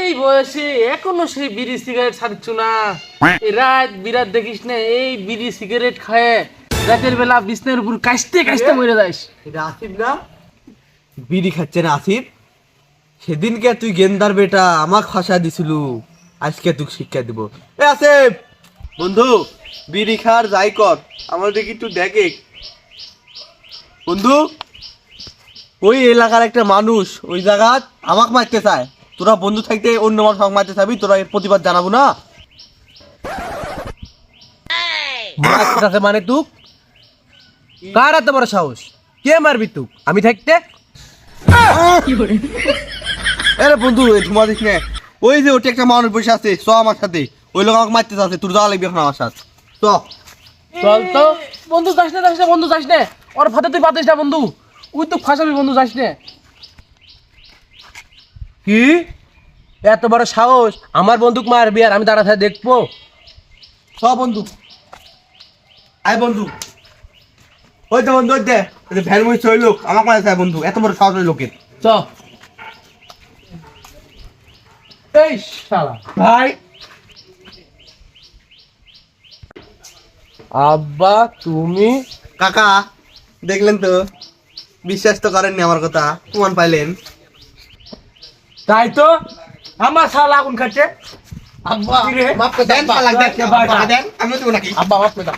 এই বয়সে এখনো সেই বিড়ি সিগারেট ছাড়ছ না? এই রাত বিরাট দেখিস না, এই বিড়ি সিগারেট খায় রাতের বেলা বিছনার উপর কাশতে কাশতে মরে যাস। এটা আসিফ না? বিড়ি খাচ্ছে না আসিফ? সেদিনকে তুই গেন্দার বেটা আমাকে ফাঁসা দিছিল, আজকে তুই শিক্ষা দিব। এ আসিফ বন্ধু, বিড়ি খার যাই কর, আমার দেখি একটু দেখে বন্ধু। ওই এলাকার একটা মানুষ ওই জায়গা আমাকে মারতে চায়, তোরা বন্ধু থাকতে অন্য মানুষ আমাকে মারতে চাবি, তোরা এর প্রতিবাদ জানাবো না? মানে তুই কার এত বড় সাহস? কে মারবি তুই আমি থাকতে? আরে বন্ধু ধুমা দিস না, ওই যে ওটা একটা মানুষ বসে আছে, চ আমার সাথে, ওই লোক আমাকে মারতে চাচ্ছে, তোর যাওয়া লাগবে এখন আমার সাথে, চ। চল তো বন্ধু, যাস না যাস না বন্ধু, যাস না, ওর ফাতে তুই পাতিস না বন্ধু, ওই তো ফাঁসাবি বন্ধু, যাস না। কি এত বড় সাহস? আমার বন্দুক মারবি আর আমি দাঁড়া থাকে দেখবো? চ বন্ধু, আয় বন্ধু। ওই তো বন্ধু, ওই দে ভ্যান মহিষ ওই লোক আমাকে মারতে চায় বন্ধু, এত বড় সাহস ওই লোকের। চ। এই শালা ভাই আব্বা তুমি? কাকা দেখলেন তো, বিশ্বাস তো করেননি আমার কথা, প্রমাণ পাইলেন? তাই তো, আমার শালা আগুন খাচ্ছে। আব্বা মাফ করে দেন, শালা দেন, মাফ করে দেন, আমিও দেবো নাকি? আব্বা মাফ করে দাও।